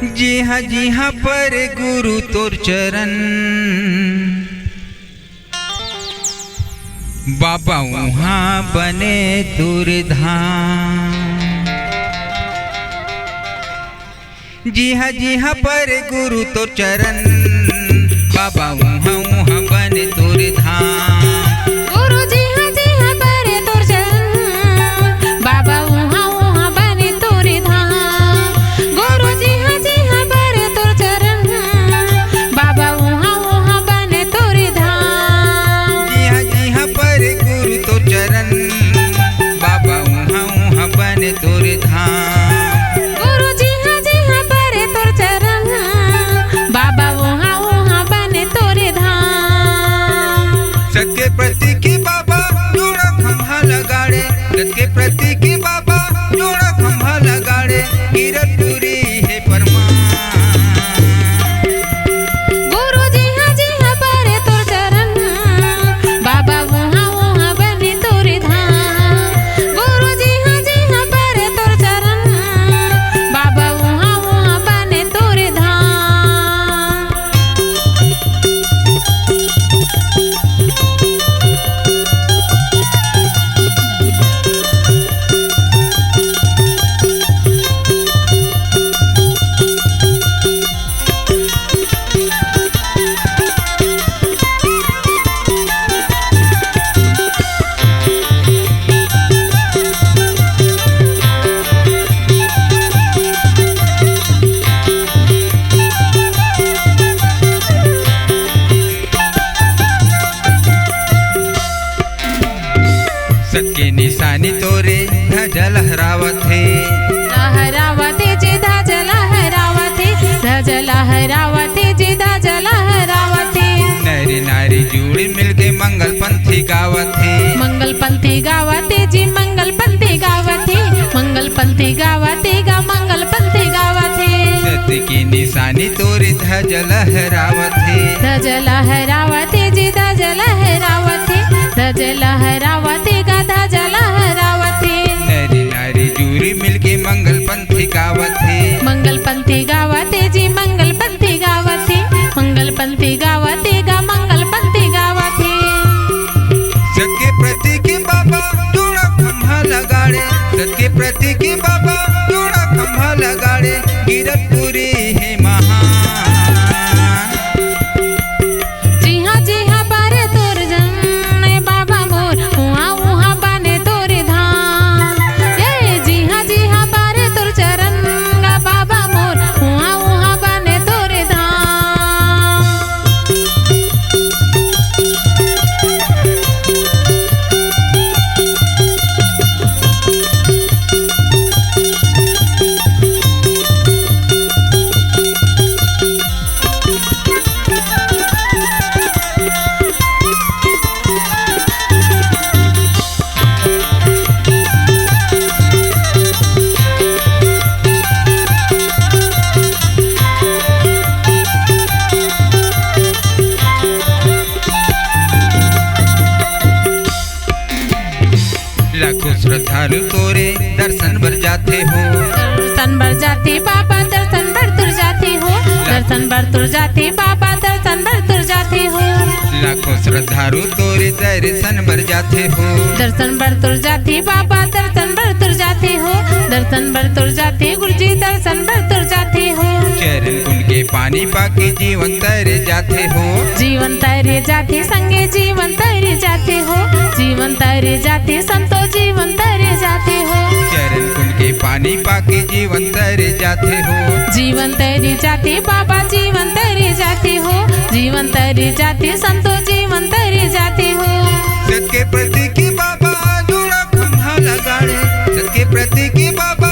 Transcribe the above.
जी हाँ पर गुरु तोर चरण बाबा वहाँ बने दुर्धाम। जी हाँ पर गुरु तोर चरण बाबा वहाँ बने दुर्धाम। के प्रति की बाबा जोड़ा खंभा लगाड़े, रथ के प्रति की बाबा जोड़ा खंभा लगाड़े, गिरपुरी है परमा। गुरु जी हाँ परे तोर चरण बाबा वहाँ बने तोर धाम। गुरु जी हाँ परे तोर चरण बाबा वहाँ बने तोर धाम। सबके निशानी तोरे ध्वजा लहरावत है, लहरावते जी ध्वजा लहरावते, ध्वजा लहरावते जी ध्वजा लहरावते। नरे नारी जुड़ी मिलके मंगल पंथी गावत है, मंगल पंथी गावते जी मंगल पंथी गावते, मंगल पंथी गावते गा मंगल पंथी गावते। सत्य की निशानी तोरे ध्वजा लहरावत है, ध्वजा लहरावते जी ध्वजा लहरावते, ध्वजा लहरावते गा ध्वजा लहरावते। नरी नारी जुड़ी मिलके मंगल पंथी गावत है, मंगल पंथी गावते जी मंगल पंथी गावते, मंगल पंथी गावते गा मंगल पंथी गावते। सबके प्रति की बाबा जोड़ा खंभा लगाड़े, सबके प्रति की बाबा जोड़ा खंभा लगाड़े, गिरपुरी है महान। जी हाँ पारे तोर जन बाबा मोर वहाँ बने तोर धाम। ये जी हाँ पारे तोर चरण बाबा मोर वहाँ बने तोर धाम। लाखों श्रद्धालु तोरे दर्शन बर जाते हो, दर्शन बर जाते बाबा दर्शन बर तुर जाते हो, दर्शन बर तुर जाते बाबा दर्शन बर तुर जाते हो। लाखों श्रद्धालु तोरे दर्शन बर जाते हो, दर्शन बर तुर जाते बाबा दर्शन बर तुर जाते हो, दर्शन बर तुर जाते गुरुजी दर्शन बर तुर जाते हो। चरण कुंड के पानी पाके जीवन तैरे जाते हो, जीवन तैरे जाते संगे जीवन तैरे जाते हो, जीवन तैरे जाते संतो जीवन तैरे जाते हो। चरण कुंड के पानी पाके जीवन तैरे जाते हो, जीवन तैरे जाते बाबा जीवन तैरे जाते हो, जीवन तैरे जाते संतो जीवन तैरे जाते हो। सत के प्रति की बाबा जोड़ा खंभा लगाड़े, सत के प्रति की बाबा